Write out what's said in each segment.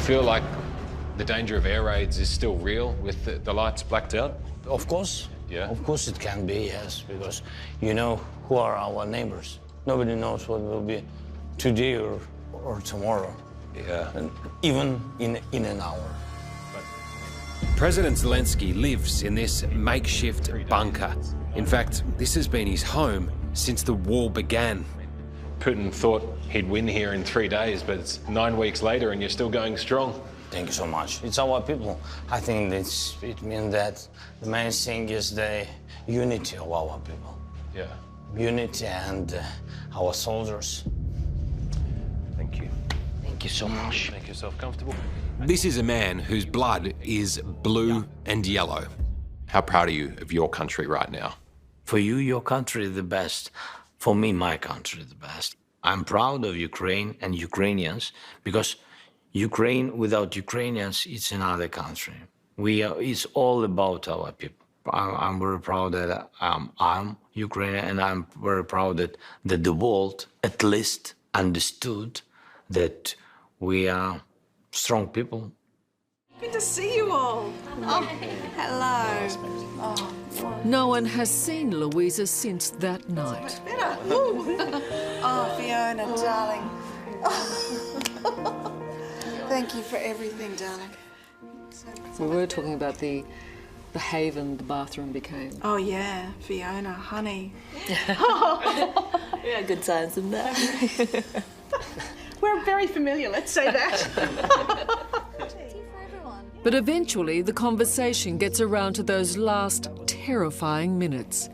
feel like the danger of air raids is still real with the lights blacked out? Of course. Yeah? Of course it can be, yes, because you know who are our neighbors. Nobody knows what will be today or tomorrow. Yeah. And even in an hour. President Zelensky lives in this makeshift bunker. In fact, this has been his home since the war began. Putin thought he'd win here in 3 days, but it's 9 weeks later and you're still going strong. Thank you so much. It's our people. I think it means that the main thing is the unity of our people. Yeah. Unity and our soldiers. Thank you. Thank you so much. Make yourself comfortable. This is a man whose blood is blue and yellow. How proud are you of your country right now? For you, your country is the best. For me, my country is the best. I'm proud of Ukraine and Ukrainians because Ukraine without Ukrainians, it's another country. It's all about our people. I'm very proud that I'm Ukrainian, and I'm very proud that the world at least understood that we are strong people. Good to see you all. Oh, hello. No one has seen Louisa since that night. Better. Oh, Fiona, darling. Thank you for everything, darling. We were talking about the haven the bathroom became. Oh, yeah, Fiona, honey. Yeah, good times in that. We're very familiar, let's say that. But eventually the conversation gets around to those last terrifying minutes.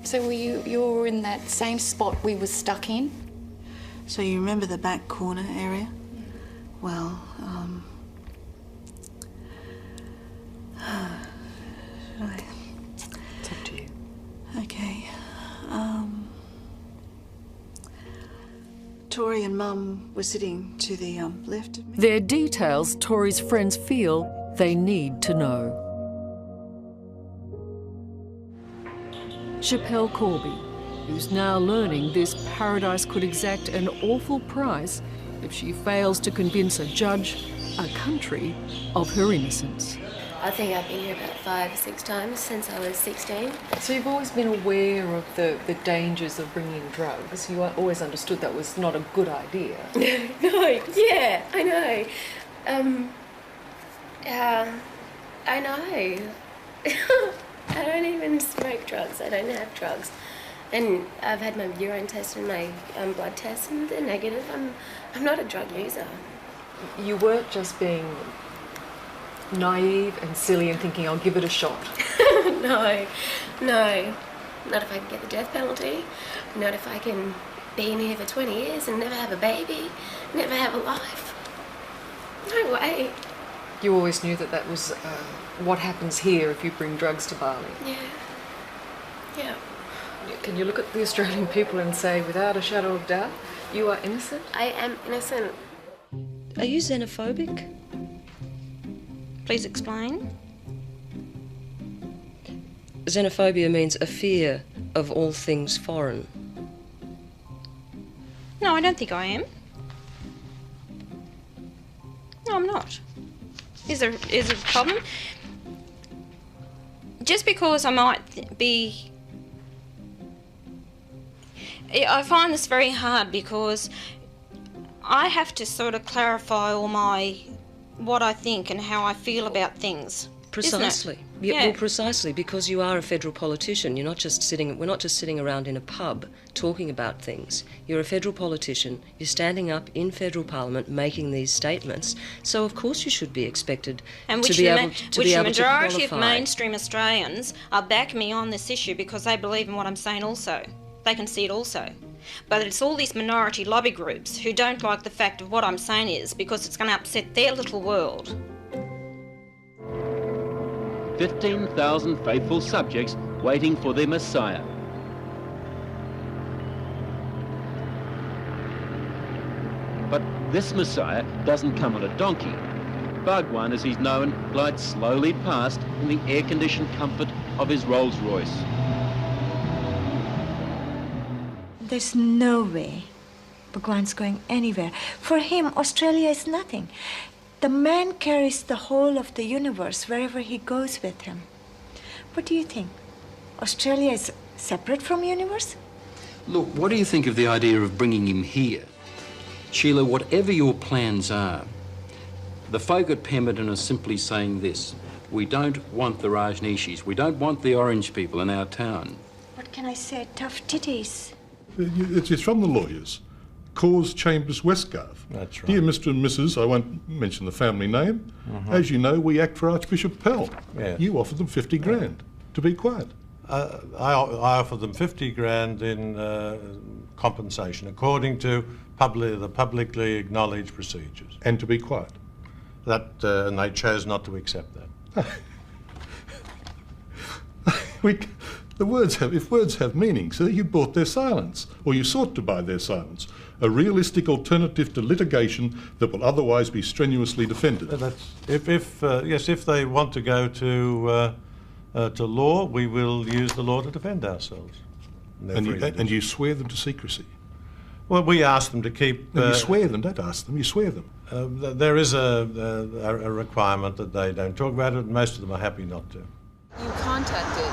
So were you were in that same spot we were stuck in? So you remember the back corner area? Well, should I? It's up to you. Okay. Tori and Mum were sitting to the left of me. They're details Tori's friends feel they need to know. Chappelle Corby, who's now learning this paradise could exact an awful price if she fails to convince a judge, a country, of her innocence. I think I've been here about 5 or 6 times since I was 16. So you've always been aware of the dangers of bringing drugs. You always understood that was not a good idea. No, yeah, I know. I know. I don't even smoke drugs. I don't have drugs. And I've had my urine test and my blood test, and they're negative. I'm not a drug user. You weren't just being naive and silly and thinking, I'll give it a shot. No. Not if I can get the death penalty. Not if I can be in here for 20 years and never have a baby, never have a life. No way. You always knew that that was what happens here if you bring drugs to Bali. Yeah. Can you look at the Australian people and say, without a shadow of doubt, you are innocent? I am innocent. Are you xenophobic? Please explain. Xenophobia means a fear of all things foreign. No, I don't think I am. No, I'm not. Is there a problem? Just because I might be... I find this very hard because I have to sort of clarify all what I think and how I feel about things. Precisely. Yeah. Well, precisely, because you are a federal politician. We're not just sitting around in a pub talking about things. You're a federal politician. You're standing up in federal parliament making these statements. So of course you should be expected to be able to Which the majority qualify. of mainstream Australians are backing me on this issue because they believe in what I'm saying also. They can see it also. But it's all these minority lobby groups who don't like the fact of what I'm saying is because it's going to upset their little world. 15,000 faithful subjects waiting for their Messiah. But this Messiah doesn't come on a donkey. Bhagwan, as he's known, glides slowly past in the air-conditioned comfort of his Rolls-Royce. There's no way Bhagwan's going anywhere. For him, Australia is nothing. The man carries the whole of the universe wherever he goes with him. What do you think? Australia is separate from universe? Look, what do you think of the idea of bringing him here? Sheila, whatever your plans are, the folk at Pemberton are simply saying this. We don't want the Rajneeshis. We don't want the orange people in our town. What can I say? Tough titties. It's from the lawyers. Cause Chambers Westgarth. That's right. Dear Mr. and Mrs., I won't mention the family name. As you know, we act for Archbishop Pell. Yeah. You offered them 50 grand to be quiet. I offered them 50 grand in compensation, according to the publicly acknowledged procedures. And to be quiet. And they chose not to accept that. If words have meaning, sir, you bought their silence, or you sought to buy their silence. A realistic alternative to litigation that will otherwise be strenuously defended. If they want to go to law, we will use the law to defend ourselves. And you swear them to secrecy? Well, we ask them to keep... No, you swear them, don't ask them, you swear them. There is a requirement that they don't talk about it, and most of them are happy not to. You contacted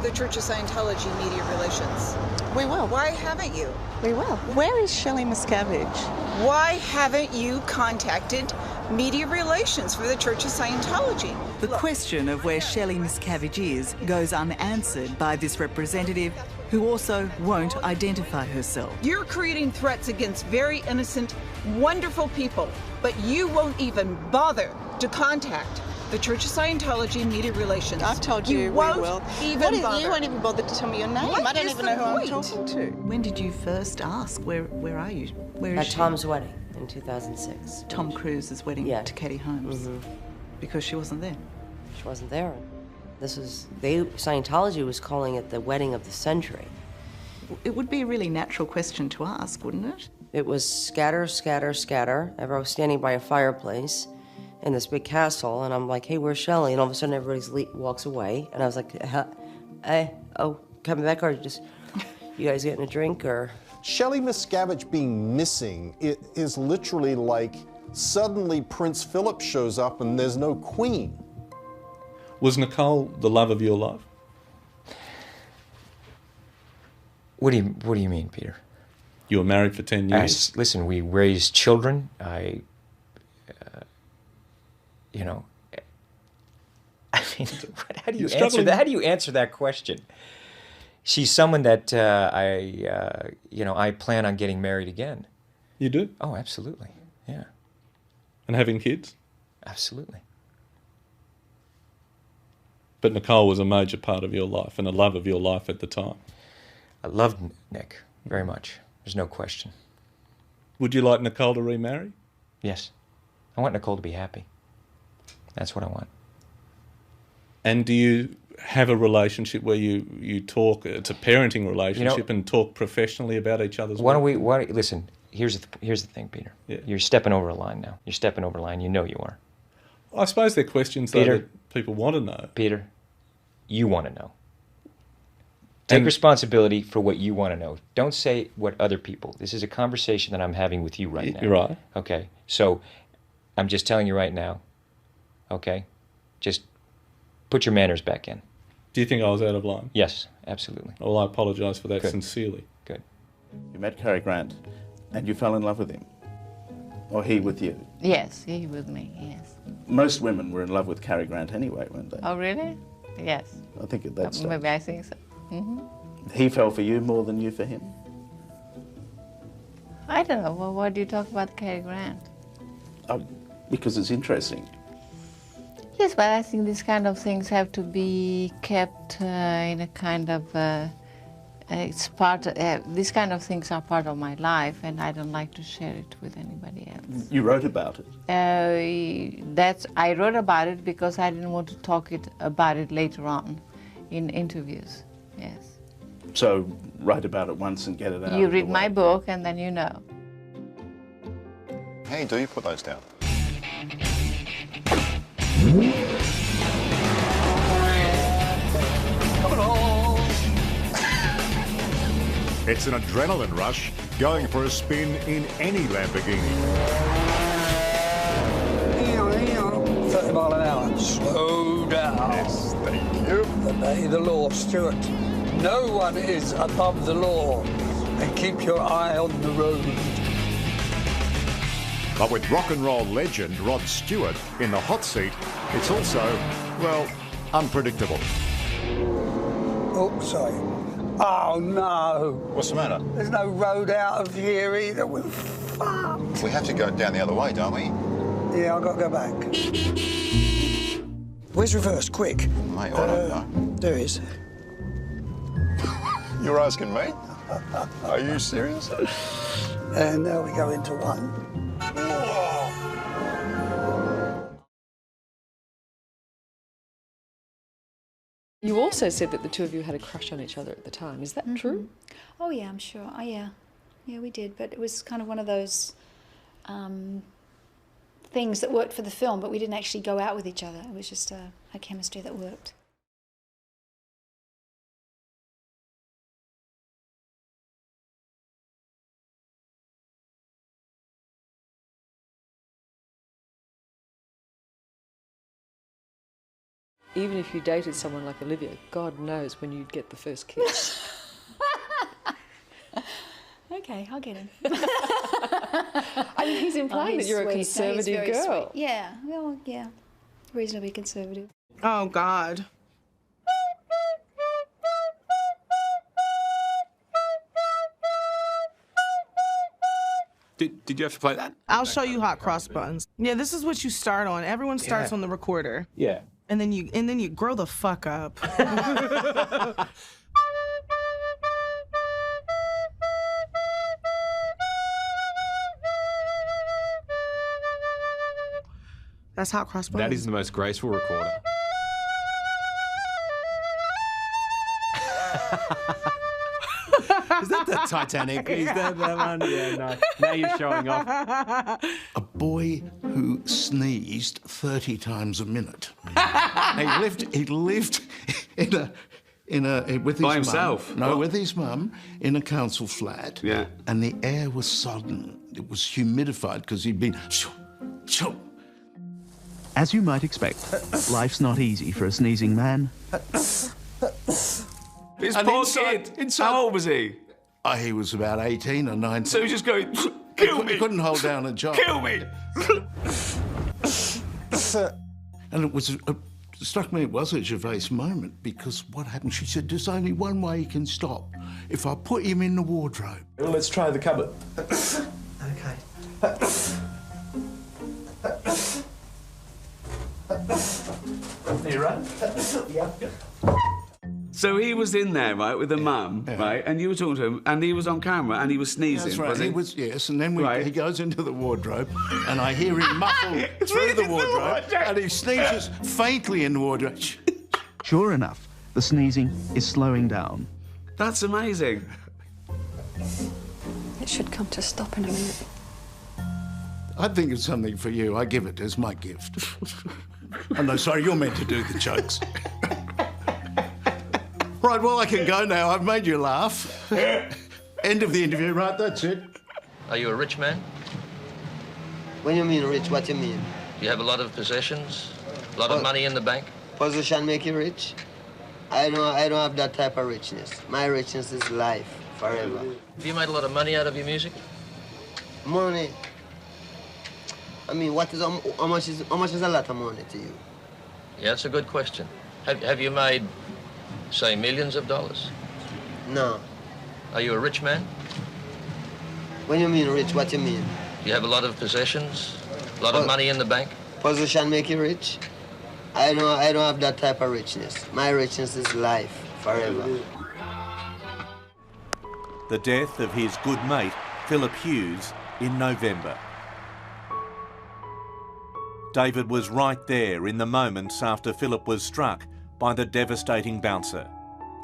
the Church of Scientology Media Relations. We will. Why haven't you? We will. Where is Shelley Miscavige? Why haven't you contacted Media Relations for the Church of Scientology? The question of where Shelley Miscavige is goes unanswered by this representative, who also won't identify herself. You're creating threats against very innocent, wonderful people, but you won't even bother to contact the Church of Scientology Media Relations. I've told you, won't we will. Even bother. You won't even bother to tell me your name. What I don't is even the know who point? I'm talking to. When did you first ask? Where are you? Where is At she? Tom's wedding in 2006. Tom Cruise's wedding to Katie Holmes. Because she wasn't there. She wasn't there. Scientology was calling it the wedding of the century. It would be a really natural question to ask, wouldn't it? It was scatter, scatter, scatter. I was standing by a fireplace in this big castle, and I'm like, hey, where's Shelley? And all of a sudden, everybody walks away, and I was like, coming back, or just, you guys getting a drink, or? Shelley Miscavige being missing is literally like suddenly Prince Philip shows up and there's no queen. Was Nicole the love of your life? What do you mean, Peter? You were married for 10 years. Listen, we raised children. I mean, how do you answer that? How do you answer that question? She's someone that I plan on getting married again. You do? Oh, absolutely. Yeah. And having kids? Absolutely. But Nicole was a major part of your life and a love of your life at the time. I loved Nick very much. There's no question. Would you like Nicole to remarry? Yes. I want Nicole to be happy. That's what I want. And do you have a relationship where you talk, it's a parenting relationship, and talk professionally about each other's work? Listen, here's the thing, Peter. Yeah. You're stepping over a line now. You're stepping over a line. You know you are. I suppose they're questions that people want to know. Peter, you want to know. Take responsibility for what you want to know. Don't say what other people. This is a conversation that I'm having with you right now. You're right. Okay, so I'm just telling you right now, okay? Just put your manners back in. Do you think I was out of line? Yes, absolutely. Well, I apologise for that Good. sincerely. Good. You met Cary Grant and you fell in love with him. Or he with you. Yes, he with me, yes. Most women were in love with Cary Grant anyway, weren't they? Oh, really? Yes. I think at that stage. Maybe I think so. Mm-hmm. He fell for you more than you for him? I don't know. Well, why do you talk about Cary Grant? Because it's interesting. Yes, but I think these kind of things have to be kept in a kind of... it's part. These kind of things are part of my life, and I don't like to share it with anybody else. You wrote about it. I wrote about it because I didn't want to talk about it later on, in interviews. Yes. So write about it once and get it out. You read my book, and then you know. Hey, do you put those down? It's an adrenaline rush going for a spin in any Lamborghini. Here Slow down. Yes, thank you. Obey the law, Stuart. No one is above the law. And keep your eye on the road. But with rock and roll legend Rod Stewart in the hot seat, it's also, well, unpredictable. Oh, sorry. Oh, no. What's the matter? There's no road out of here either. We're fucked. We have to go down the other way, don't we? Yeah, I've got to go back. Where's reverse? Quick. Mate, I don't know. There is. You're asking me? Are you serious? And now we go into one. You also said that the two of you had a crush on each other at the time. Is that true? Oh, yeah, I'm sure. Oh, yeah. Yeah, we did. But it was kind of one of those things that worked for the film, but we didn't actually go out with each other. It was just a chemistry that worked. Even if you dated someone like Olivia, God knows when you'd get the first kiss. Okay, I'll get him. I mean, he's implying that you're a conservative girl. Sweet. Yeah, well, yeah, reasonably conservative. Oh, God. Did you have to play that? I'll show you hot cross buns. Yeah, this is what you start on. Everyone starts on the recorder. Yeah. And then you grow the fuck up. That's hot cross buns. That is the most graceful recorder. Is that the Titanic? Is that one? Yeah, no. Now you're showing off. A boy who sneezed 30 times a minute. he lived with his By himself? Mum. No, What? with his mum in a council flat. Yeah. And the air was sodden. It was humidified because he'd been. As you might expect, life's not easy for a sneezing man. This And poor inside- kid. How old was he? He was about 18 or 19. So he was just going, kill me. He couldn't hold down a job. Kill me. And it was, struck me it was a Gervais moment because what happened, she said, there's only one way he can stop. If I put him in the wardrobe. Well, let's try the cupboard. Okay. Are you right? Yeah. So he was in there, right, with the mum, right, and you were talking to him, and he was on camera, and he was sneezing. That's right. Was he? He was, yes, and then Right. he goes into the wardrobe, and I hear him muffle through the wardrobe, and he sneezes faintly in the wardrobe. Sure enough, the sneezing is slowing down. That's amazing. It should come to a stop in a minute. I think it's something for you. I give it as my gift. Oh, no, sorry, you're meant to do the jokes. Right, well, I can go now. I've made you laugh. End of the interview, right, that's it. Are you a rich man? When you mean rich, what you mean? Do you have a lot of possessions? A lot of money in the bank? Position make you rich? I don't have that type of richness. My richness is life, forever. Have you made a lot of money out of your music? Money? I mean, how much is a lot of money to you? Yeah, that's a good question. Have you made, say, millions of dollars? No. Are you a rich man? When you mean rich, what you mean? Do you have a lot of possessions? A lot of money in the bank? Position make you rich? I don't have that type of richness. My richness is life, forever. The death of his good mate, Philip Hughes, in November. David was right there in the moments after Philip was struck by the devastating bouncer,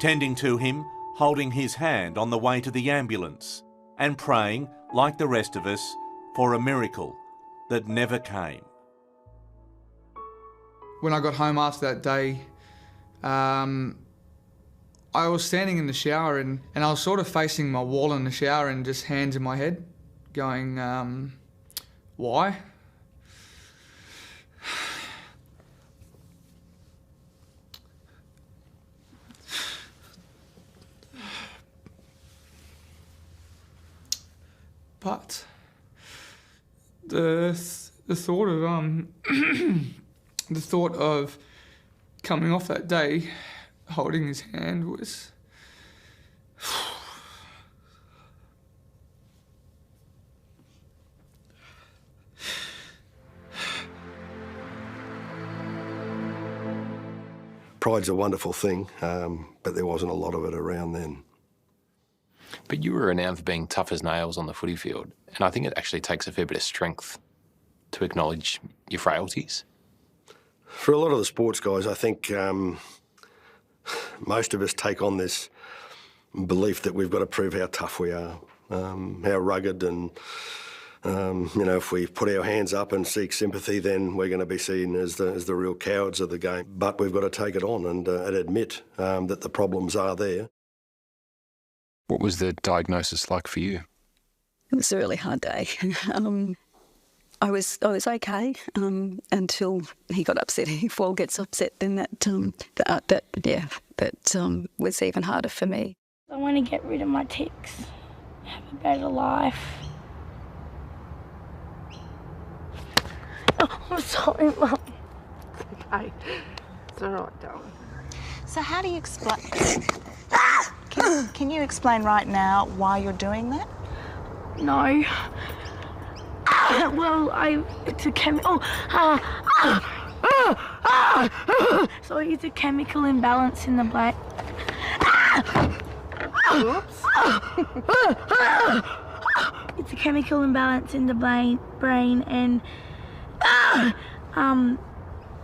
tending to him, holding his hand on the way to the ambulance, and praying, like the rest of us, for a miracle that never came. When I got home after that day, I was standing in the shower and I was sort of facing my wall in the shower and just hands in my head, going, why? But the thought of the thought of coming off that day, holding his hand was. Pride's a wonderful thing, but there wasn't a lot of it around then. But you were renowned for being tough as nails on the footy field, and I think it actually takes a fair bit of strength to acknowledge your frailties. For a lot of the sports guys, I think most of us take on this belief that we've got to prove how tough we are, how rugged, and you know, if we put our hands up and seek sympathy, then we're going to be seen as the real cowards of the game. But we've got to take it on and admit that the problems are there. What was the diagnosis like for you? It was a really hard day. I was okay until he got upset. If Wal gets upset, then that was even harder for me. I want to get rid of my tics, have a better life. Oh, I'm sorry, Mum. Okay, it's all right, darling. So how do you explain? Can you explain right now why you're doing that? No. Well, it's a chemical. So it's a chemical imbalance in the brain. Oops. It's a chemical imbalance in the brain, and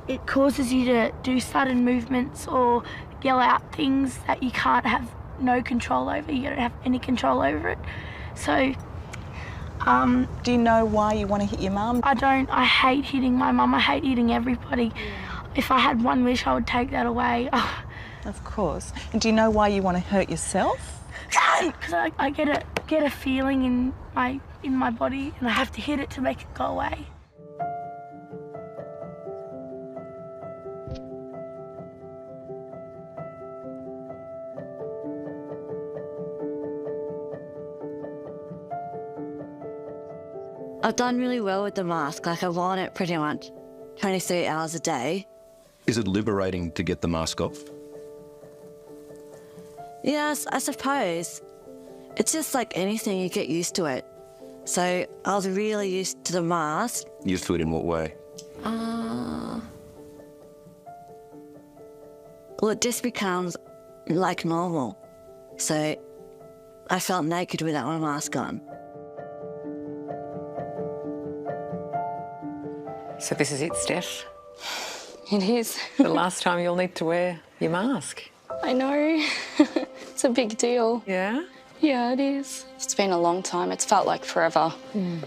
it causes you to do sudden movements or yell out things that you can't have no control over. You don't have any control over it. So, do you know why you want to hit your mum? I don't. I hate hitting my mum. I hate hitting everybody. Yeah. If I had one wish, I would take that away. Of course. And do you know why you want to hurt yourself? Because I get a feeling in my body, and I have to hit it to make it go away. I've done really well with the mask. Like, I've worn it pretty much 23 hours a day. Is it liberating to get the mask off? Yes, I suppose. It's just like anything, you get used to it. So I was really used to the mask. Used to it in what way? Well, it just becomes like normal. So I felt naked without my mask on. So this is it, Steph? It is. The last time you'll need to wear your mask. I know. It's a big deal. Yeah? Yeah, it is. It's been a long time. It's felt like forever. Mm.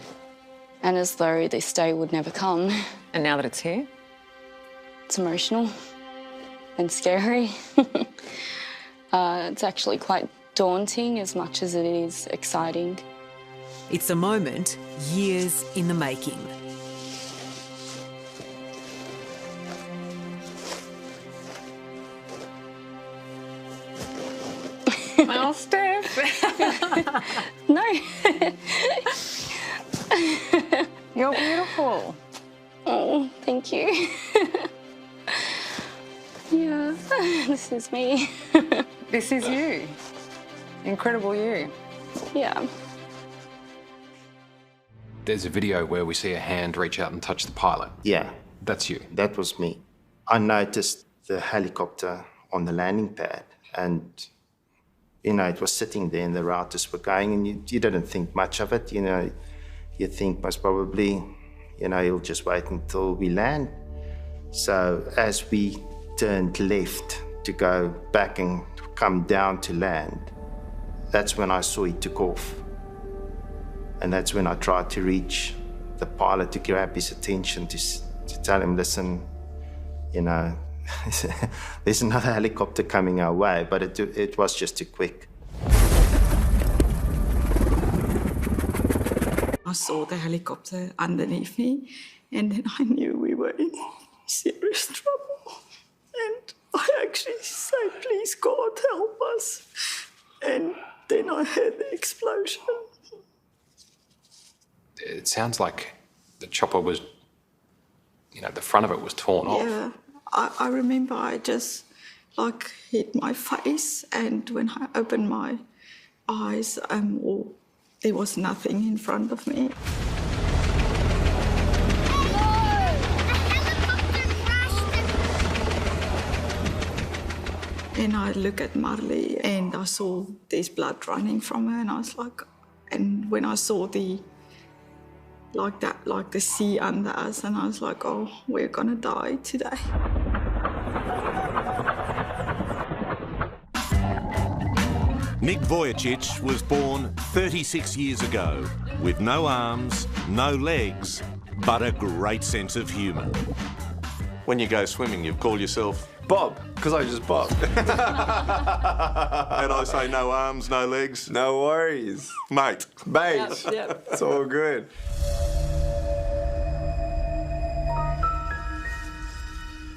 And as though this day would never come. And now that it's here? It's emotional and scary. It's actually quite daunting as much as it is exciting. It's a moment years in the making. Oh, Steph. No. You're beautiful. Oh, thank you. Yeah, this is me. This is you. Incredible you. Yeah. There's a video where we see a hand reach out and touch the pilot. Yeah. That's you. That was me. I noticed the helicopter on the landing pad, and you know, it was sitting there and the routers were going, and you didn't think much of it. You know, you think most probably, you know, he'll just wait until we land. So as we turned left to go back and come down to land, that's when I saw he took off. And that's when I tried to reach the pilot to grab his attention, to tell him, listen, you know, there's another helicopter coming our way, but it was just too quick. I saw the helicopter underneath me, and then I knew we were in serious trouble. And I actually said, please God, help us. And then I heard the explosion. it sounds like the chopper was, the front of it was torn off. Yeah, I remember I just hit my face, and when I opened my eyes, there was nothing in front of me. And I look at Marley and I saw there's blood running from her, and I was like, and when I saw the sea under us, and I was like, oh, we're gonna die today. Nick Vujicic was born 36 years ago with no arms, no legs, but a great sense of humour. When you go swimming, you call yourself Bob, because I just Bob. and I say no arms, no legs. No worries. Mate. Mate. Yep. It's all good.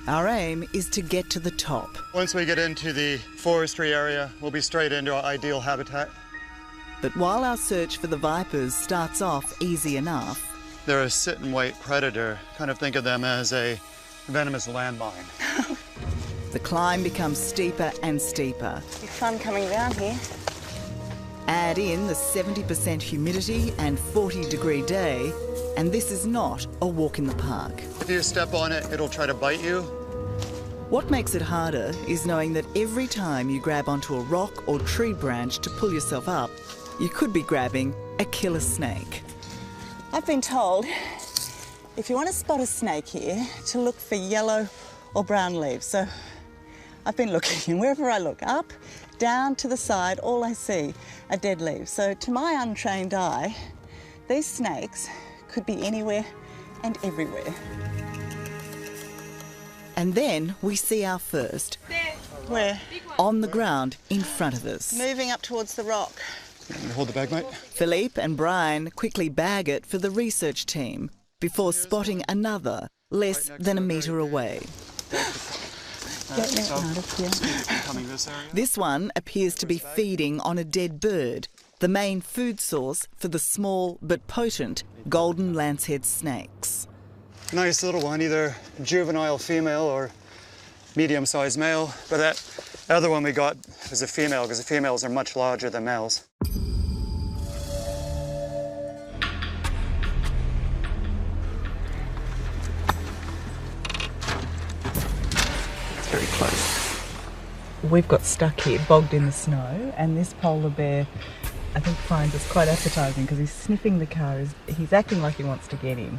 Our aim is to get to the top. Once we get into the forestry area, we'll be straight into our ideal habitat. But while our search for the vipers starts off easy enough, they're a sit-and-wait predator. Kind of think of them as a venomous landmine. the climb becomes steeper and steeper. It's fun coming down here. Add in the 70% humidity and 40-degree day, and this is not a walk in the park. If you step on it, it'll try to bite you. What makes it harder is knowing that every time you grab onto a rock or tree branch to pull yourself up, you could be grabbing a killer snake. I've been told if you want to spot a snake here, to look for yellow or brown leaves. So I've been looking, and wherever I look, up, down, to the side, all I see are dead leaves. So to my untrained eye, these snakes could be anywhere and everywhere. And then we see our first. Where? On the ground in front of us. Moving up towards the rock. Hold the bag, mate. Philippe and Brian quickly bag it for the research team before spotting another less than a metre away. Get me out of here. This one appears to be feeding on a dead bird, the main food source for the small but potent golden lancehead snakes. Nice little one, either juvenile female or medium-sized male, but that other one we got was a female because the females are much larger than males. It's very close. We've got stuck here, bogged in the snow, and this polar bear, I think, finds us quite appetising because he's sniffing the car. He's acting like he wants to get in.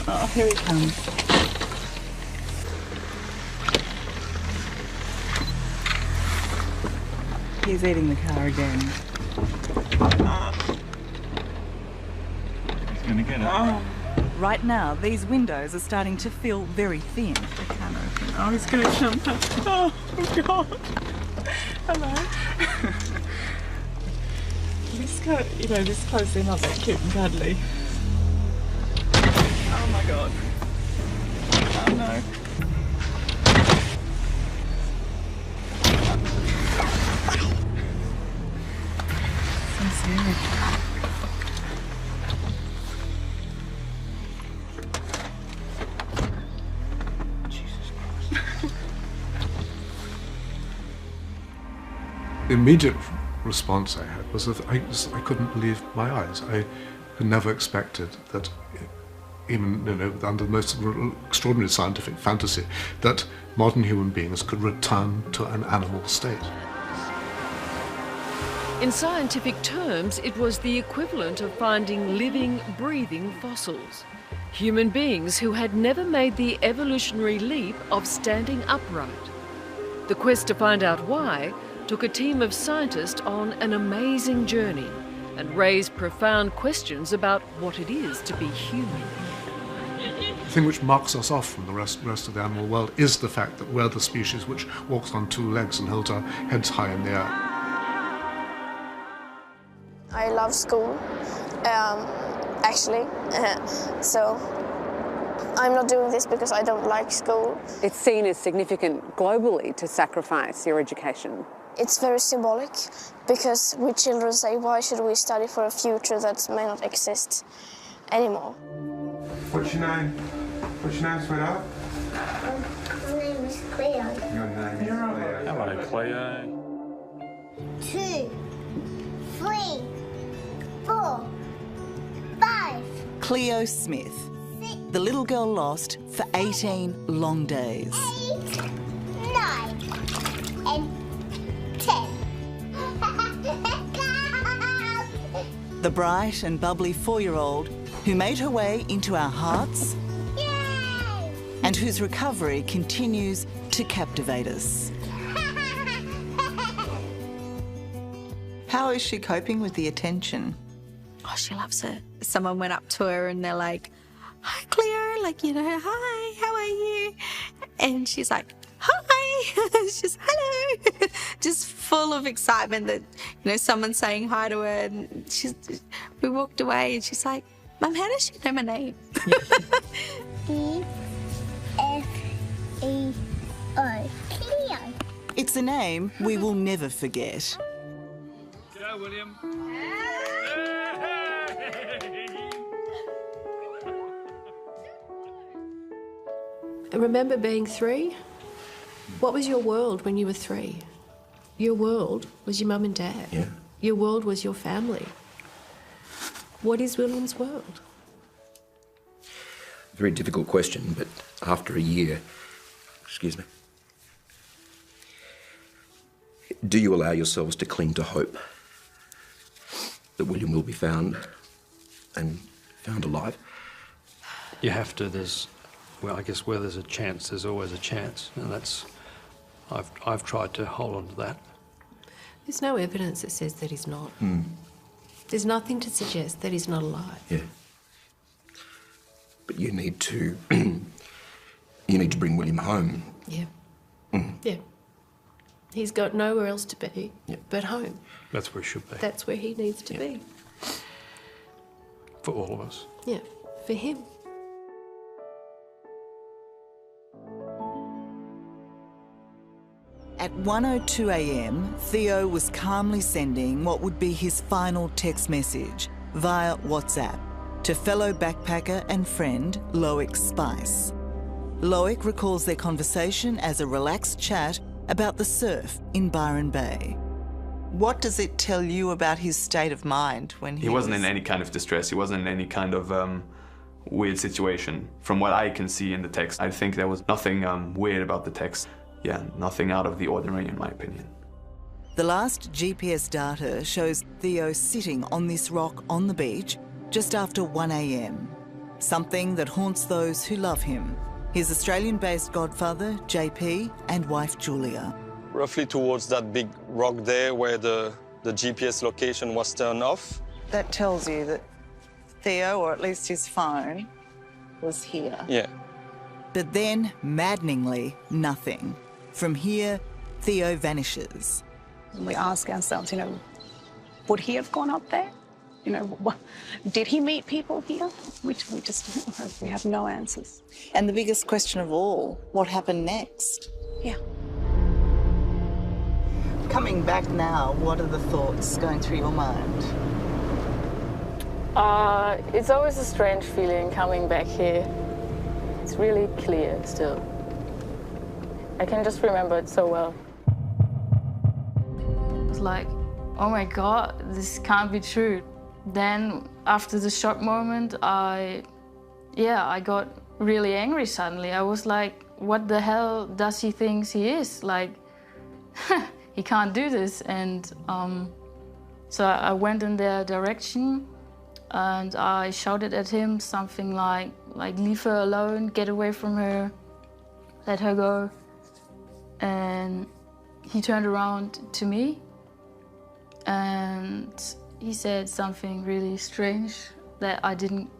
Oh, here he comes. He's eating the car again. He's going to get it. Oh. Right now, these windows are starting to feel very thin. I can't open. Oh, he's going to jump up. Oh, God. Hello. This close, they're not that cute and cuddly. Oh my God. Oh no. So scary. Jesus Christ. The immediate response I had was that I couldn't believe my eyes. I had never expected that, even under the most extraordinary scientific fantasy, that modern human beings could return to an animal state. In scientific terms, it was the equivalent of finding living, breathing fossils. Human beings who had never made the evolutionary leap of standing upright. The quest to find out why took a team of scientists on an amazing journey and raised profound questions about what it is to be human. The thing which marks us off from the rest of the animal world is the fact that we're the species which walks on two legs and holds our heads high in the air. I love school, actually. So I'm not doing this because I don't like school. It's seen as significant globally to sacrifice your education. It's very symbolic because we children say, why should we study for a future that may not exist anymore? What's your name? What's your name, sweetheart? My name is Cleo. Your name is Cleo. Hello, Cleo. 2, 3, 4, 5. Cleo Smith, the little girl lost for 18 long days. 8, 9, and 10. The bright and bubbly 4-year-old who made her way into our hearts and whose recovery continues to captivate us. How is she coping with the attention? Oh, she loves it. Someone went up to her and they're like, hi, Cleo, like, you know, hi, how are you? And she's like, hi. She's, hello. Just full of excitement that, you know, someone's saying hi to her. And we walked away and she's like, Mum, how does she know my name? E-F-E-O. Cleo. It's a name we will never forget. G'day, William. And remember being 3? What was your world when you were 3? Your world was your mum and dad. Yeah. Your world was your family. What is William's world? Very difficult question, but after a year, excuse me, do you allow yourselves to cling to hope that William will be found and found alive? You have to. Well, I guess where there's a chance, there's always a chance, and that's. I've tried to hold on to that. There's no evidence that says that he's not. There's nothing to suggest that he's not alive. Yeah. But you need to. You need to bring William home. Yeah. Yeah. He's got nowhere else to be but home. That's where he should be. That's where he needs to be. For all of us. Yeah, for him. At 1:02 a.m, Theo was calmly sending what would be his final text message via WhatsApp to fellow backpacker and friend Loic Spice. Loic recalls their conversation as a relaxed chat about the surf in Byron Bay. What does it tell you about his state of mind when He wasn't in any kind of distress. He wasn't in any kind of weird situation. From what I can see in the text, I think there was nothing weird about the text. Yeah, nothing out of the ordinary, in my opinion. The last GPS data shows Theo sitting on this rock on the beach just after 1 a.m, something that haunts those who love him. His Australian-based godfather, JP, and wife, Julia. Roughly towards that big rock there where the GPS location was turned off. That tells you that Theo, or at least his phone, was here. Yeah. But then, maddeningly, nothing. From here, Theo vanishes. We ask ourselves, you know, would he have gone up there? You know, did he meet people here? We have no answers. And the biggest question of all, what happened next? Yeah. Coming back now, what are the thoughts going through your mind? It's always a strange feeling coming back here. It's really clear still. I can just remember it so well. It was like, oh my God, this can't be true. Then after the shock moment, I got really angry suddenly. I was like, what the hell does he think he is? Like, he can't do this. And so I went in their direction and I shouted at him something like leave her alone, get away from her, let her go. And he turned around to me and he said something really strange that I didn't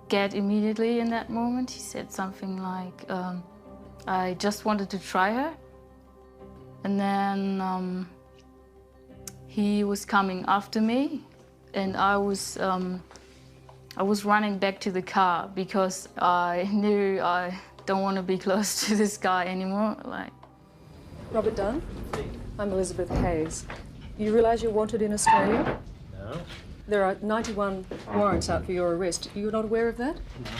get immediately in that moment. He said something like, I just wanted to try her. And then he was coming after me and I was I was running back to the car because I knew I don't want to be close to this guy anymore. Like, Robert Dunn? I'm Elizabeth Hayes. You realise you're wanted in Australia? No. There are 91 warrants out for your arrest. You're not aware of that? No.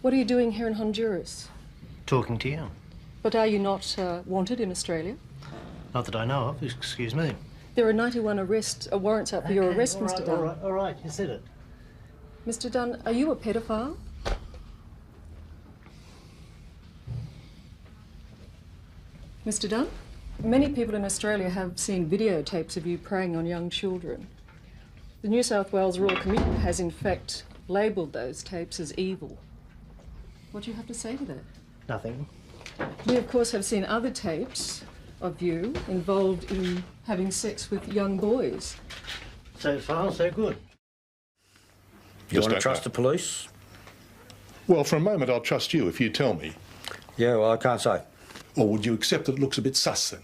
What are you doing here in Honduras? Talking to you. But are you not wanted in Australia? Not that I know of, excuse me. There are 91 warrants out for your arrest, Mr. Dunn. All right, you said it. Mr. Dunn, are you a pedophile? Mr. Dunn? Many people in Australia have seen videotapes of you preying on young children. The New South Wales Royal Commission has in fact labelled those tapes as evil. What do you have to say to that? Nothing. We of course have seen other tapes of you involved in having sex with young boys. So far, so good. You want to trust the police? Well, for a moment, I'll trust you if you tell me. Yeah, well, I can't say. Or would you accept that it looks a bit sus then?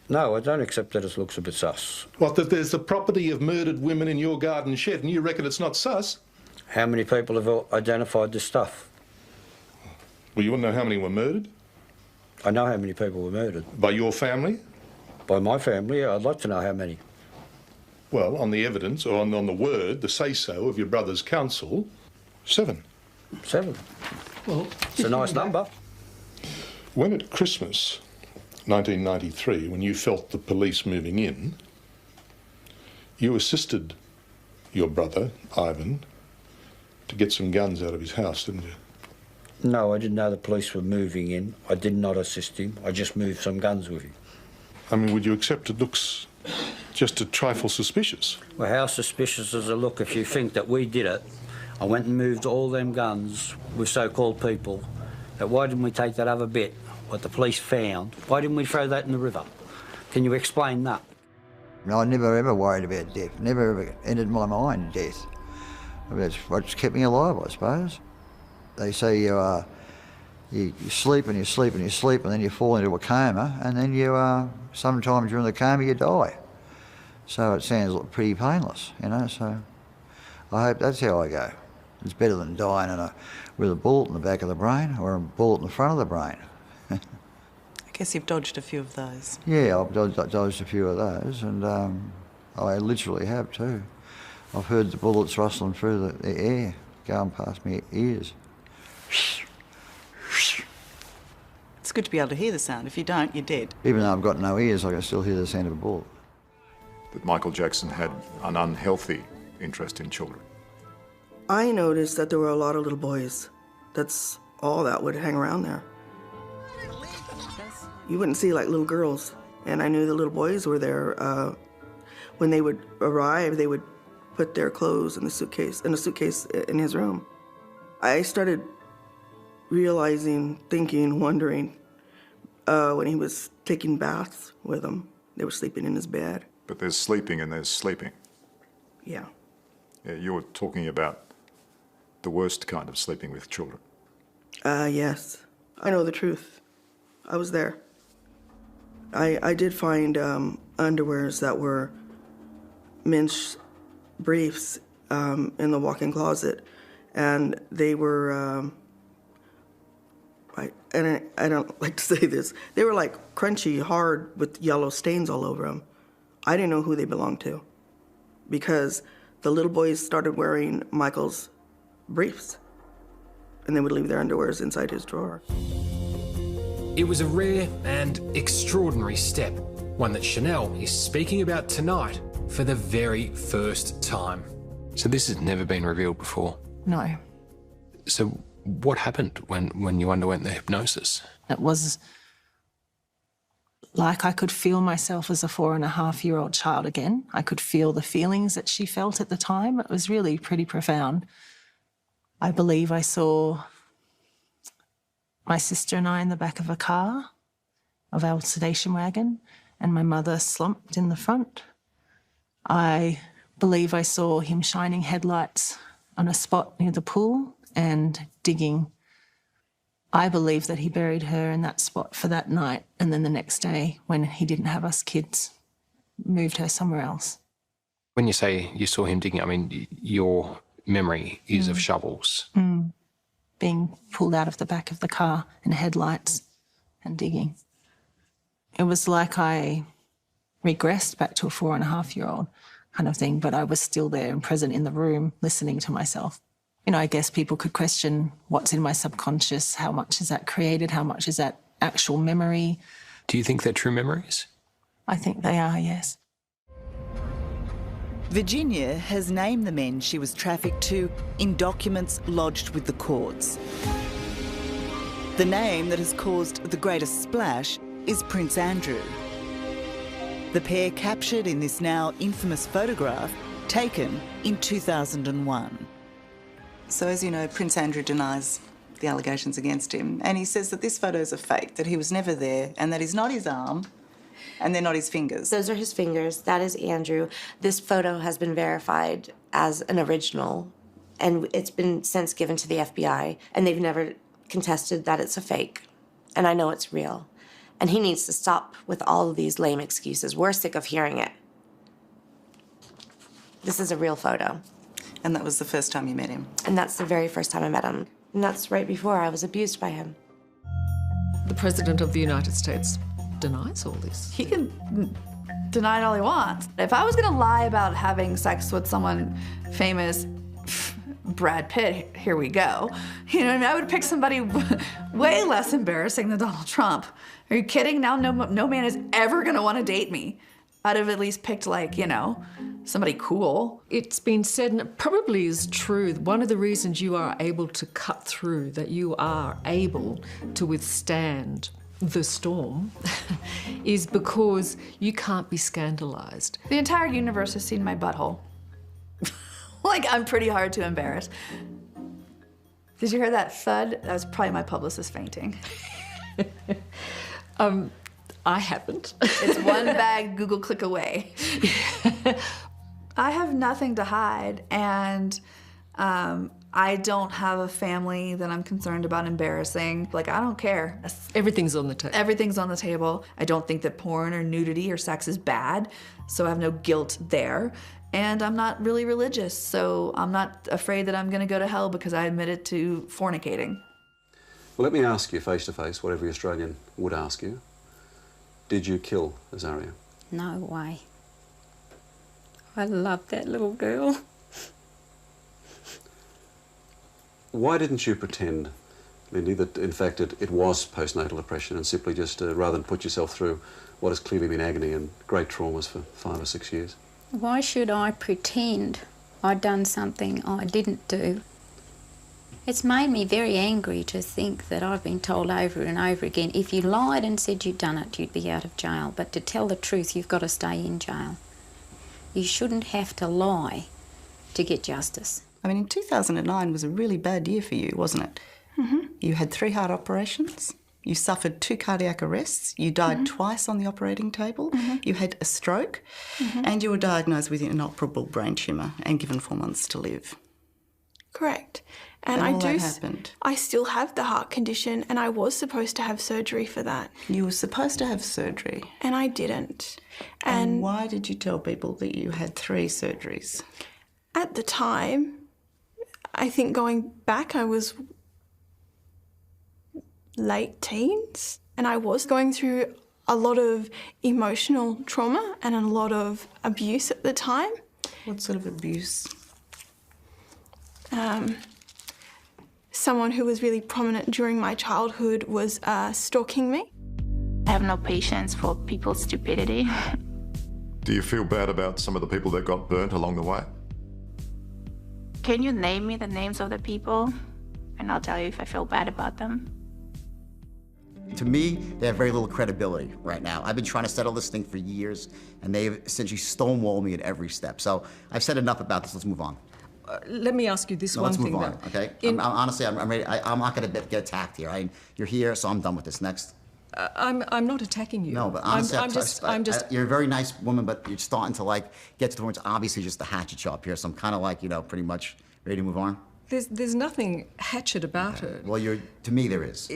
No, I don't accept that it looks a bit sus. What, that there's the property of murdered women in your garden shed and you reckon it's not sus? How many people have identified this stuff? Well, you want to know how many were murdered? I know how many people were murdered. By your family? By my family, yeah, I'd like to know how many. Well, on the evidence, or on the word, the say-so of your brother's counsel, 7. 7? Well, it's a nice number. When at Christmas 1993, when you felt the police moving in, you assisted your brother, Ivan, to get some guns out of his house, didn't you? No, I didn't know the police were moving in. I did not assist him. I just moved some guns with him. I mean, would you accept it looks just a trifle suspicious? Well, how suspicious does it look if you think that we did it? I went and moved all them guns with so-called people. But why didn't we take that other bit, what the police found? Why didn't we throw that in the river? Can you explain that? I never ever worried about death. Never ever entered my mind death. That's what's kept me alive, I suppose. They say you sleep and you sleep and you sleep and then you fall into a coma and then you, sometime during the coma you die. So it sounds pretty painless, you know, so I hope that's how I go. It's better than dying with a bullet in the back of the brain or a bullet in the front of the brain. I guess you've dodged a few of those. Yeah, I've dodged a few of those and I literally have too. I've heard the bullets rustling through the air, going past my ears. It's good to be able to hear the sound. If you don't, you're dead. Even though I've got no ears, I can still hear the sound of a bullet. That Michael Jackson had an unhealthy interest in children. I noticed that there were a lot of little boys. That's all that would hang around there. You wouldn't see like little girls. And I knew the little boys were there. When they would arrive, they would put their clothes in a suitcase in his room. I started realizing, thinking, wondering, when he was taking baths with them, they were sleeping in his bed. But there's sleeping and there's sleeping. Yeah. Yeah, you're talking about the worst kind of sleeping with children. Yes. I know the truth. I was there. I did find underwears that were men's briefs in the walk-in closet, and they were, I don't like to say this, they were like crunchy, hard, with yellow stains all over them. I didn't know who they belonged to because the little boys started wearing Michael's briefs, and they would leave their underwears inside his drawer. It was a rare and extraordinary step, one that Chanel is speaking about tonight for the very first time. So this has never been revealed before? No. So what happened when you underwent the hypnosis? It was like I could feel myself as a 4.5-year-old child again. I could feel the feelings that she felt at the time. It was really pretty profound. I believe I saw my sister and I in the back of a car, of our sedation wagon, and my mother slumped in the front. I believe I saw him shining headlights on a spot near the pool and digging. I believe that he buried her in that spot for that night, and then the next day, when he didn't have us kids, moved her somewhere else. When you say you saw him digging, I mean, you're memory is of shovels. Being pulled out of the back of the car and headlights and digging. It was like I regressed back to a 4.5-year-old kind of thing, but I was still there and present in the room listening to myself. You know, I guess people could question what's in my subconscious, how much is that created, how much is that actual memory. Do you think they're true memories? I think they are, yes. Virginia has named the men she was trafficked to in documents lodged with the courts. The name that has caused the greatest splash is Prince Andrew. The pair captured in this now infamous photograph taken in 2001. So as you know, Prince Andrew denies the allegations against him, and he says that this photo is a fake, that he was never there, and that is not his arm, and they're not his fingers. Those are his fingers. That is Andrew. This photo has been verified as an original, and it's been since given to the FBI, and they've never contested that it's a fake. And I know it's real. And he needs to stop with all of these lame excuses. We're sick of hearing it. This is a real photo. And that was the first time you met him? And that's the very first time I met him. And that's right before I was abused by him. The President of the United States denies all this. He can deny it all he wants. If I was gonna lie about having sex with someone famous, Brad Pitt, here we go. You know what I mean? I would pick somebody way less embarrassing than Donald Trump. Are you kidding? Now no man is ever gonna wanna date me. I'd have at least picked, like, you know, somebody cool. It's been said, and it probably is true, one of the reasons you are able to cut through, that you are able to withstand the storm, is because you can't be scandalised. The entire universe has seen my butthole. Like, I'm pretty hard to embarrass. Did you hear that thud? That was probably my publicist fainting. I haven't. It's one bag Google click away. I have nothing to hide, and I don't have a family that I'm concerned about embarrassing. Like, I don't care. Everything's on the table. Everything's on the table. I don't think that porn or nudity or sex is bad, so I have no guilt there. And I'm not really religious, so I'm not afraid that I'm gonna go to hell because I admitted to fornicating. Well, let me ask you face to face what every Australian would ask you. Did you kill Azaria? No way. I love that little girl. Why didn't you pretend, Lindy, that in fact it was postnatal depression and simply just, rather than put yourself through what has clearly been agony and great traumas for 5 or 6 years? Why should I pretend I'd done something I didn't do? It's made me very angry to think that I've been told over and over again, if you lied and said you'd done it, you'd be out of jail. But to tell the truth, you've got to stay in jail. You shouldn't have to lie to get justice. I mean, 2009 was a really bad year for you, wasn't it? Mm-hmm. You had 3 heart operations, you suffered 2 cardiac arrests, you died twice on the operating table, you had a stroke, and you were diagnosed with an inoperable brain tumour and given 4 months to live. Correct. And all that happened. I still have the heart condition, and I was supposed to have surgery for that. You were supposed to have surgery. And I didn't. And why did you tell people that you had 3 surgeries? At the time, I think going back, I was late teens, and I was going through a lot of emotional trauma and a lot of abuse at the time. What sort of abuse? Someone who was really prominent during my childhood was stalking me. I have no patience for people's stupidity. Do you feel bad about some of the people that got burnt along the way? Can you name me the names of the people? And I'll tell you if I feel bad about them. To me, they have very little credibility right now. I've been trying to settle this thing for years, and they've essentially stonewalled me at every step. So I've said enough about this. Let's move on. Let me ask you this one thing. Let's move on, okay? Honestly, I'm ready. I'm not going to get attacked here. You're here, so I'm done with this. Next. I'm not attacking you. No, but honestly, I'm just. You're a very nice woman, but you're starting to get to the point. It's obviously just a hatchet shop here. So I'm kind of pretty much ready to move on. There's nothing hatchet about it. Well, to me there is.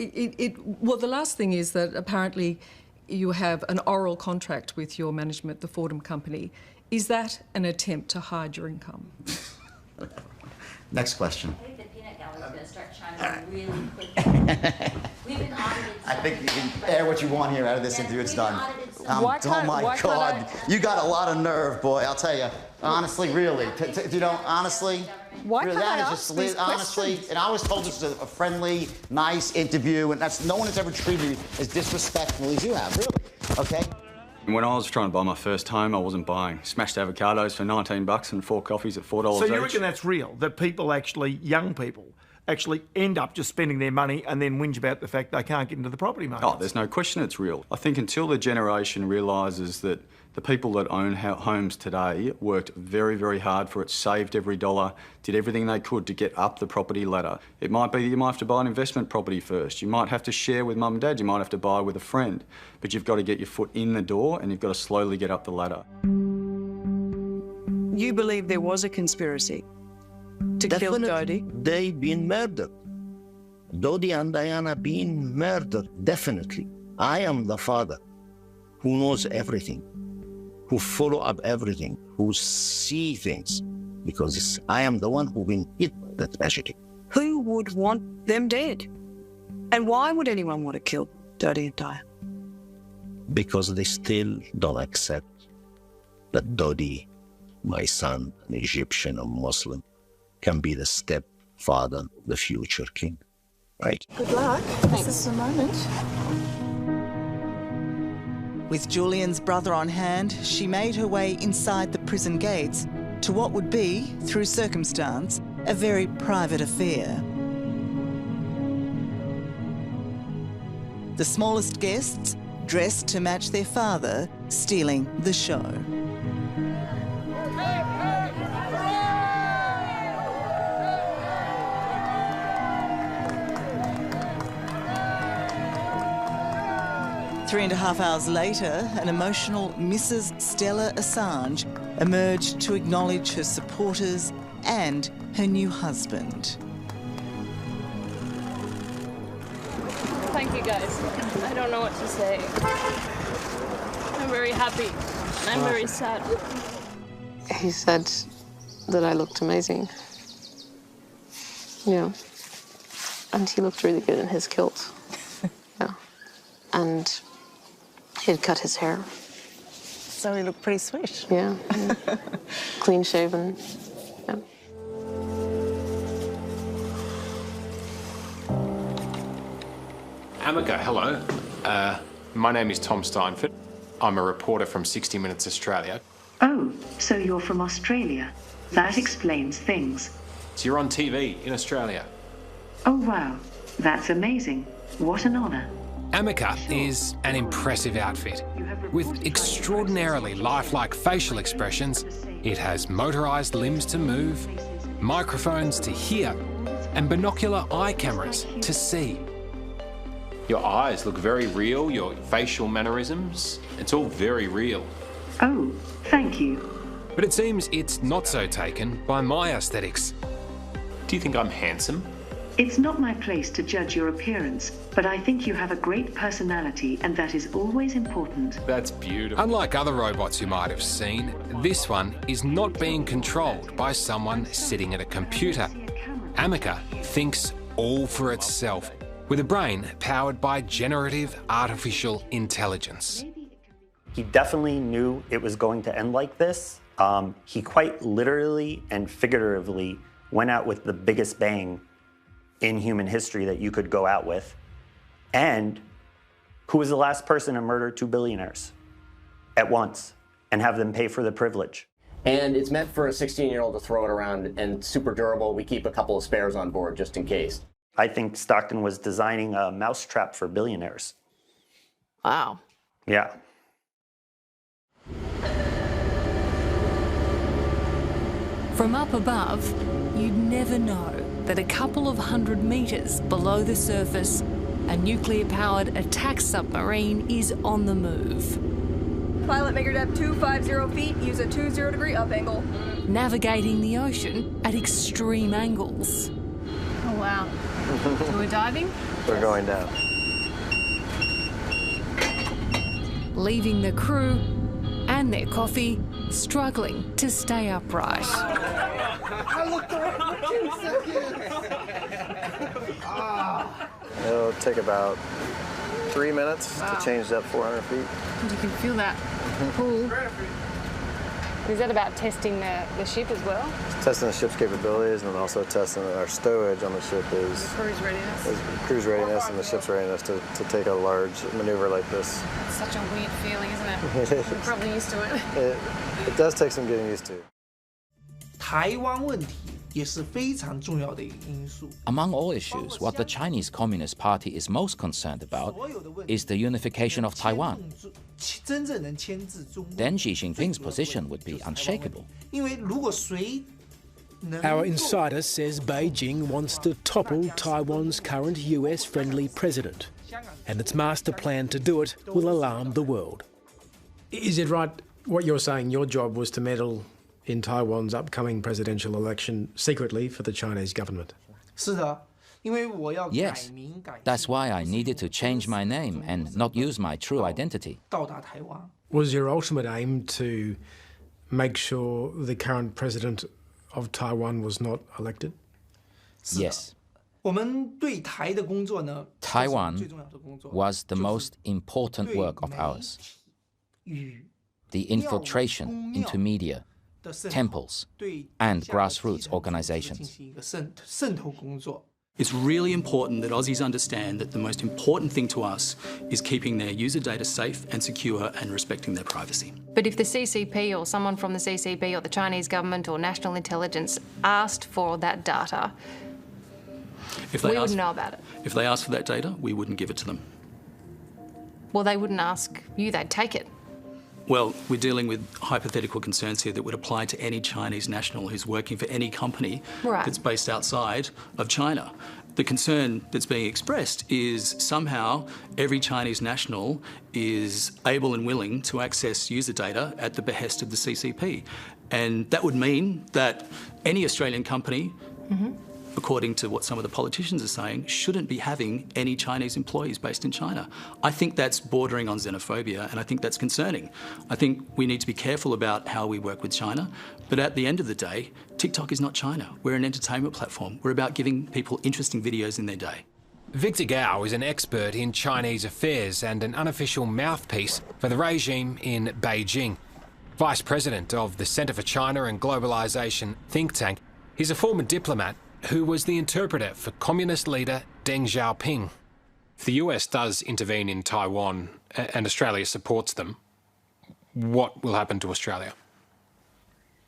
Well, the last thing is that apparently you have an oral contract with your management, the Fordham Company. Is that an attempt to hide your income? Next question. I think the peanut gallery is going to start chiming in really quickly. We've been audited. I think you can air what you want here out of this interview. It's done. Oh my God, you got a lot of nerve, boy. I'll tell you. Honestly, really, you know, honestly. Why really, can't I that is ask just these honestly, questions? and I was told this was a friendly, nice interview, and that's no one has ever treated me as disrespectfully as you have, really. Okay. When I was trying to buy my first home, I wasn't buying smashed avocados for $19 and 4 coffees at $4 So you each. reckon that's real? That people actually, young people, actually end up just spending their money and then whinge about the fact they can't get into the property market? Oh, there's no question it's real. I think until the generation realises that the people that own homes today worked very, very hard for it, saved every dollar, did everything they could to get up the property ladder. It might be that you might have to buy an investment property first. You might have to share with mum and dad. You might have to buy with a friend. But you've got to get your foot in the door and you've got to slowly get up the ladder. You believe there was a conspiracy to kill Dodie? They been murdered. Dodie and Diana been murdered, definitely. I am the father who knows everything, who follow up everything, who see things, because I am the one who been hit by that tragedy. Who would want them dead? And why would anyone want to kill Dodie and Diana? Because they still don't accept that Dodie, my son, an Egyptian or Muslim, can be the stepfather of the future king, right? Good luck. This is the moment. With Julian's brother on hand, she made her way inside the prison gates to what would be, through circumstance, a very private affair. The smallest guests, dressed to match their father, stealing the show. Three and a half hours later, an emotional Mrs. Stella Assange emerged to acknowledge her supporters and her new husband. Thank you, guys. I don't know what to say. I'm very happy. I'm very sad. He said that I looked amazing. Yeah. And he looked really good in his kilt. Yeah. And he'd cut his hair. So he looked pretty sweet. Yeah. Clean shaven. Yeah. Amica, hello. My name is Tom Steinford. I'm a reporter from 60 Minutes Australia. Oh, so you're from Australia. That explains things. So you're on TV in Australia. Oh, wow. That's amazing. What an honour. Amica is an impressive outfit. With extraordinarily lifelike facial expressions, it has motorised limbs to move, microphones to hear, and binocular eye cameras to see. Your eyes look very real, your facial mannerisms, it's all very real. Oh, thank you. But it seems it's not so taken by my aesthetics. Do you think I'm handsome? It's not my place to judge your appearance, but I think you have a great personality, and that is always important. That's beautiful. Unlike other robots you might have seen, this one is not being controlled by someone sitting at a computer. Amica thinks all for itself, with a brain powered by generative artificial intelligence. He definitely knew it was going to end like this. He quite literally and figuratively went out with the biggest bang in human history that you could go out with. And who was the last person to murder 2 billionaires at once and have them pay for the privilege? And it's meant for a 16-year-old to throw it around, and super durable. We keep a couple of spares on board just in case. I think Stockton was designing a mousetrap for billionaires. Wow. Yeah. From up above, you'd never know that a couple of 100 metres below the surface, a nuclear-powered attack submarine is on the move. Pilot maker depth 250 feet, use a 20-degree up angle. Navigating the ocean at extreme angles. Oh, wow. So we're diving? We're going down. Leaving the crew and their coffee struggling to stay upright. I looked away for 2 seconds. It'll take about 3 minutes Wow. to change that 400 feet. And you can feel that pull. Is that about testing the ship as well? Testing the ship's capabilities and then also testing our stowage on the ship is Cruise readiness? cruise readiness and the ship's readiness to take a large maneuver like this. It's such a weird feeling, isn't it? You're probably used to it. It does take some getting used to. 台湾问题也是非常重要的一个因素。 Among all issues, what the Chinese Communist Party is most concerned about is the unification of Taiwan. 真正能牵制中国。 Then Xi Jinping's position would be unshakable. 因为如果谁能 Our insider says Beijing wants to topple Taiwan's current US-friendly president, and its master plan to do it will alarm the world. Is it right what you're saying? Your job was to meddle in Taiwan's upcoming presidential election secretly for the Chinese government? 是的，因为我要改 Yes, 名改 that's why I needed to change my name and not use my true identity. 到达台湾。 Was your ultimate aim to make sure the current president of Taiwan was not elected? Yes. 我们对台的工作呢， Taiwan 最重要的工作 was the most important work of ours. 与 The infiltration into media, temples, and grassroots 进 organizations. 行一个渗透工作。 It's really important that Aussies understand that the most important thing to us is keeping their user data safe and secure and respecting their privacy. But if the CCP or someone from the CCP or the Chinese government or national intelligence asked for that data, If we they wouldn't ask, know about it. if they ask for that data, we wouldn't give it to them. Well, they wouldn't ask you, they'd take it. Well, we're dealing with hypothetical concerns here that would apply to any Chinese national who's working for any company Right. that's based outside of China. The concern that's being expressed is somehow every Chinese national is able and willing to access user data at the behest of the CCP. And that would mean that any Australian company, according to what some of the politicians are saying, shouldn't be having any Chinese employees based in China. I think that's bordering on xenophobia, and I think that's concerning. I think we need to be careful about how we work with China, but at the end of the day, TikTok is not China. We're an entertainment platform. We're about giving people interesting videos in their day. Victor Gao is an expert in Chinese affairs and an unofficial mouthpiece for the regime in Beijing. Vice President of the Centre for China and Globalisation think tank, he's a former diplomat who was the interpreter for Communist leader Deng Xiaoping. If the US does intervene in Taiwan and Australia supports them, what will happen to Australia?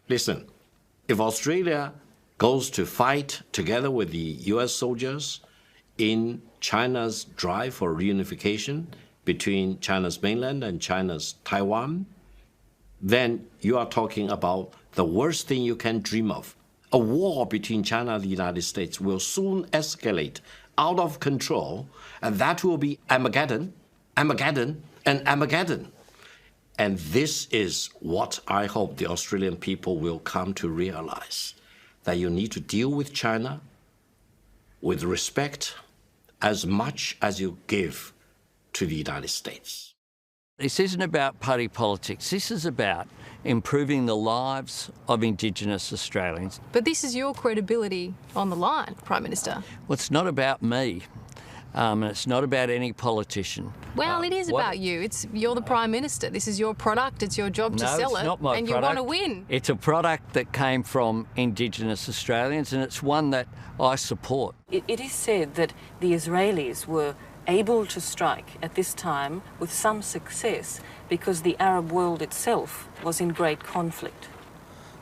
Listen, if Australia goes to fight together with the US soldiers in China's drive for reunification between China's mainland and China's Taiwan, then you are talking about the worst thing you can dream of. A war between China and the United States will soon escalate out of control, and that will be Armageddon, Armageddon, and Armageddon. And this is what I hope the Australian people will come to realize, that you need to deal with China with respect as much as you give to the United States. This isn't about party politics. This is about improving the lives of Indigenous Australians. But this is your credibility on the line, Prime Minister. Well, it's not about me, and it's not about any politician. Well, it is about you. You're the Prime Minister. This is your product. It's your job to sell it's it, not my and product. you want to win. It's a product that came from Indigenous Australians, and it's one that I support. It is said that the Israelis were able to strike at this time with some success because the Arab world itself was in great conflict.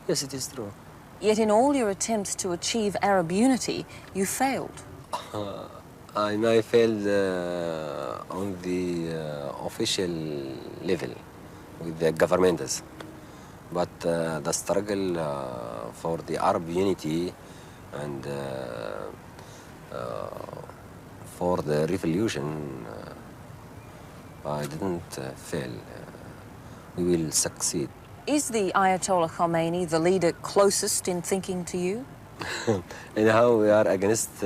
Yes, it is true. Yet in all your attempts to achieve Arab unity, you failed. And I failed on the official level with the governments. But the struggle for the Arab unity and for the revolution, I didn't fail. We will succeed. Is the Ayatollah Khomeini the leader closest in thinking to you? Anyhow, we are against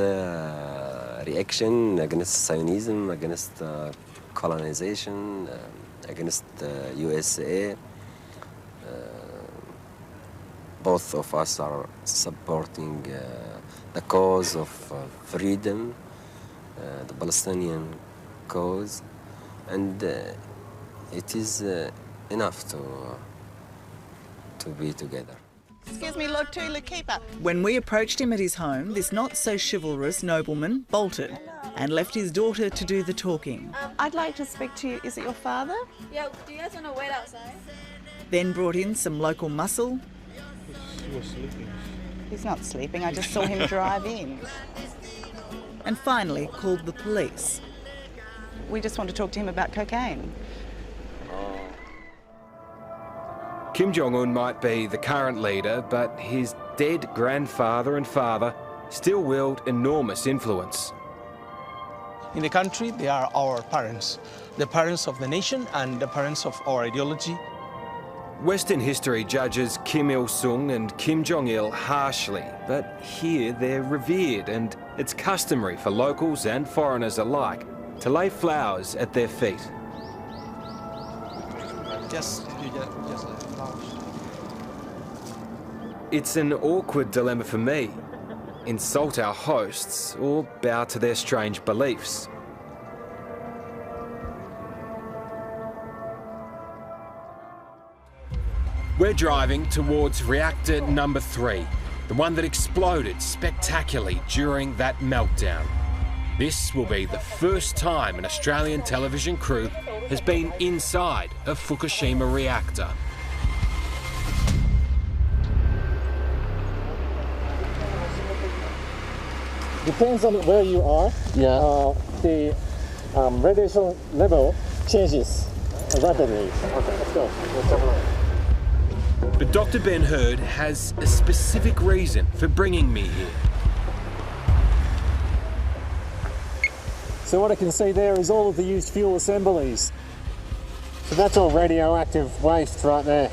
reaction, against Zionism, against colonization, against USA. both of us are supporting the cause of freedom, the Palestinian cause, and it is enough to be together. Excuse me, Lord Tula Keeper. When we approached him at his home, this not-so-chivalrous nobleman bolted and left his daughter to do the talking. I'd like to speak to you. Is it your father? Yeah, do you guys want to wait outside? Then brought in some local muscle. He was sleeping. He's not sleeping, I just saw him drive in. And finally called the police. We just want to talk to him about cocaine. Kim Jong-un might be the current leader, but his dead grandfather and father still wield enormous influence. In the country, they are our parents, the parents of the nation and the parents of our ideology. Western history judges Kim Il-sung and Kim Jong-il harshly, but here they're revered, and it's customary for locals and foreigners alike to lay flowers at their feet. Just It's an awkward dilemma for me. Insult our hosts or bow to their strange beliefs. We're driving towards reactor number 3, the one that exploded spectacularly during that meltdown. This will be the first time an Australian television crew has been inside a Fukushima reactor. Depends on where you are. Yeah. The radiation level changes rapidly. Okay, let's go. Let's have a look. But Dr. Ben Hurd has a specific reason for bringing me here. So what I can see there is all of the used fuel assemblies. So that's all radioactive waste right there.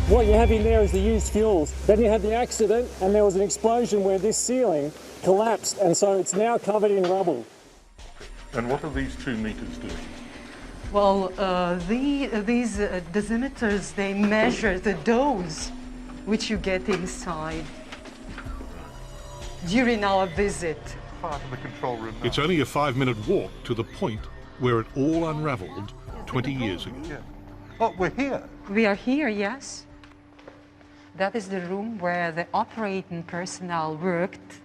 What you have in there is the used fuels. Then you had the accident and there was an explosion where this ceiling collapsed, and so it's now covered in rubble. And what are these 2 meters doing? Well, these dosimeters, they measure the dose which you get inside during our visit. Part of the control room. It's only a 5-minute walk to the point where it all unraveled 20 years ago. Yeah. Oh, we're here. We are here, yes. That is the room where the operating personnel worked,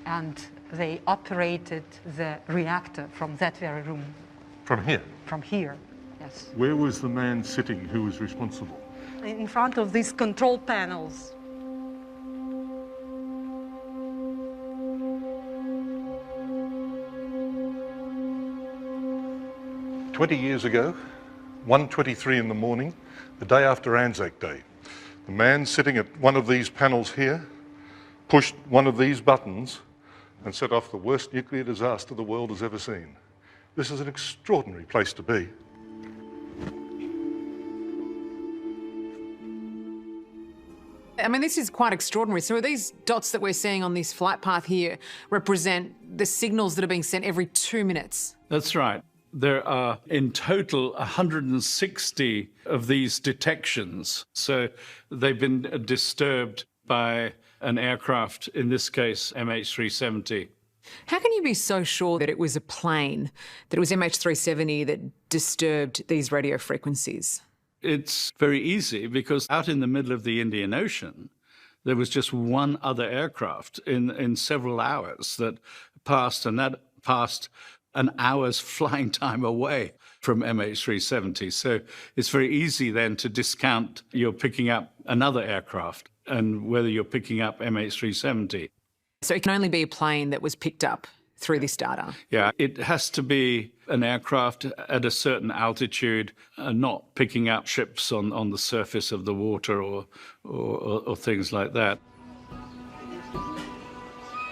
and they operated the reactor from that very room. From here? From here, yes. Where was the man sitting who was responsible? In front of these control panels. "20 years ago, 1:23 in the morning, the day after Anzac Day, the man sitting at one of these panels here pushed one of these buttons and set off the worst nuclear disaster the world has ever seen. This is an extraordinary place to be." I mean, this is quite extraordinary. So these dots that we're seeing on this flight path here represent the signals that are being sent every 2 minutes. That's right. There are in total 160 of these detections. So they've been disturbed by an aircraft, in this case, MH370. How can you be so sure that it was a plane, that it was MH370 that disturbed these radio frequencies? It's very easy because out in the middle of the Indian Ocean, there was just one other aircraft in several hours that passed, and that passed an hour's flying time away from MH370. So it's very easy then to discount you're picking up another aircraft and whether you're picking up MH370. So it can only be a plane that was picked up through this data? Yeah, it has to be an aircraft at a certain altitude, not picking up ships on the surface of the water or things like that.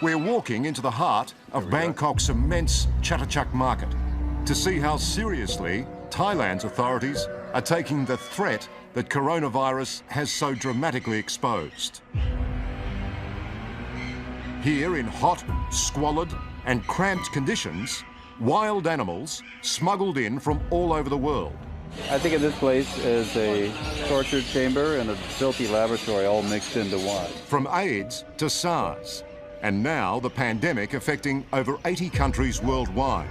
We're walking into the heart of Bangkok's immense Chatuchak market to see how seriously Thailand's authorities are taking the threat that coronavirus has so dramatically exposed. Here in hot, squalid and cramped conditions, wild animals smuggled in from all over the world, I think of this place as a torture chamber and a filthy laboratory all mixed into one. From AIDS to SARS, and now the pandemic affecting over 80 countries worldwide.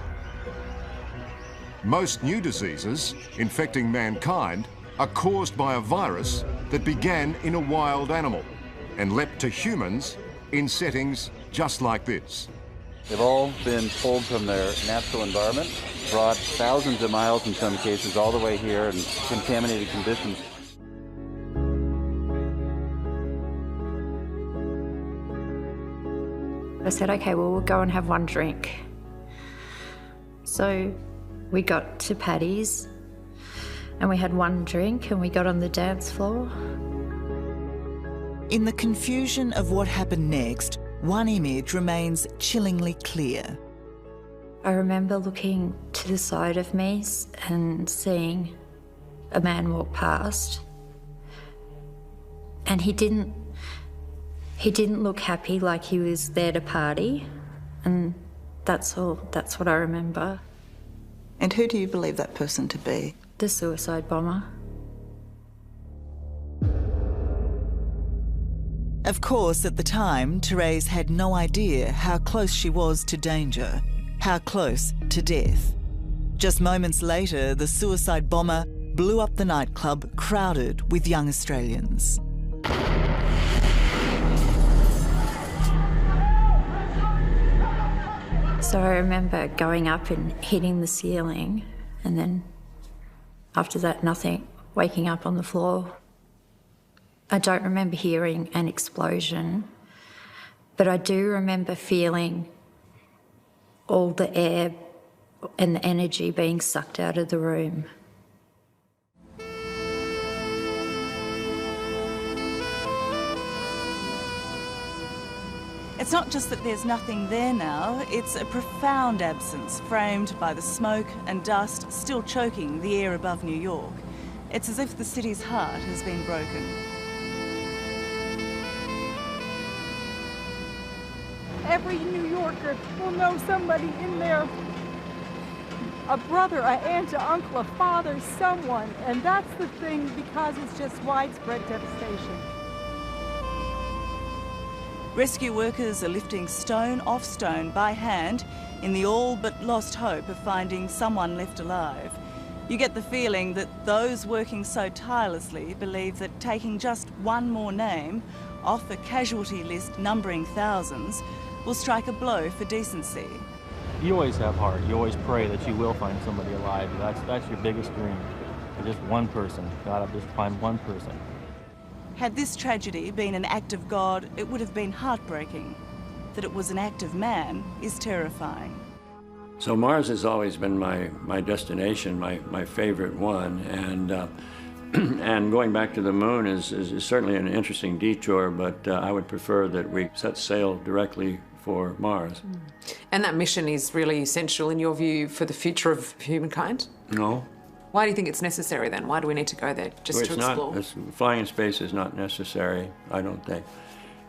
Most new diseases infecting mankind are caused by a virus that began in a wild animal and leapt to humans in settings just like this. They've all been pulled from their natural environment, brought thousands of miles in some cases all the way here in contaminated conditions. I said, okay, well, we'll go and have one drink. So we got to Paddy's and we had one drink and we got on the dance floor. In the confusion of what happened next, one image remains chillingly clear. I remember looking to the side of me and seeing a man walk past, and he didn't look happy, like he was there to party, and that's all. That's what I remember. And who do you believe that person to be? The suicide bomber. Of course, at the time, Therese had no idea how close she was to danger, how close to death. Just moments later, the suicide bomber blew up the nightclub crowded with young Australians. So I remember going up and hitting the ceiling, and then after that, nothing, waking up on the floor. I don't remember hearing an explosion, but I do remember feeling all the air and the energy being sucked out of the room. It's not just that there's nothing there now, it's a profound absence framed by the smoke and dust still choking the air above New York. It's as if the city's heart has been broken. Every New Yorker will know somebody in there. A brother, an aunt, an uncle, a father, someone. And that's the thing, because it's just widespread devastation. Rescue workers are lifting stone off stone by hand in the all but lost hope of finding someone left alive. You get the feeling that those working so tirelessly believe that taking just one more name off a casualty list numbering thousands will strike a blow for decency. You always have heart. You always pray that you will find somebody alive. That's your biggest dream. Just one person. God, I'll just find one person. Had this tragedy been an act of God, it would have been heartbreaking. That it was an act of man is terrifying. So Mars has always been my destination, my favorite one, and and going back to the moon is certainly an interesting detour, but I would prefer that we set sail directly for Mars. And that mission is really essential, in your view, for the future of humankind? No. Why do you think it's necessary then? Why do we need to go there, just to explore? Flying in space is not necessary, I don't think.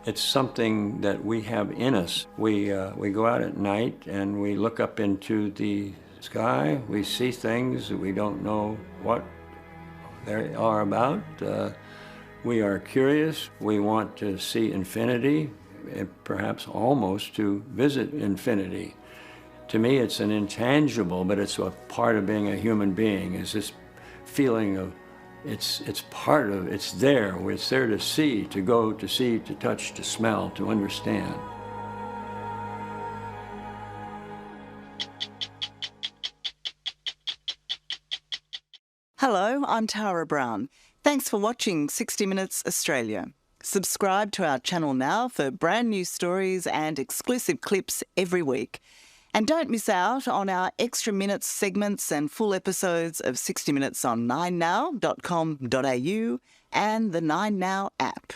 It's something that we have in us. We go out at night and we look up into the sky. We see things that we don't know what they are about. We are curious. We want to see infinity, and perhaps almost to visit infinity. To me, it's an intangible, but it's a part of being a human being, is this feeling of it's part of, it's there to see, to go, to see, to touch, to smell, to understand. Hello, I'm Tara Brown. Thanks for watching 60 Minutes Australia. Subscribe to our channel now for brand new stories and exclusive clips every week. And don't miss out on our extra minutes segments and full episodes of 60 Minutes on 9now.com.au and the 9Now app.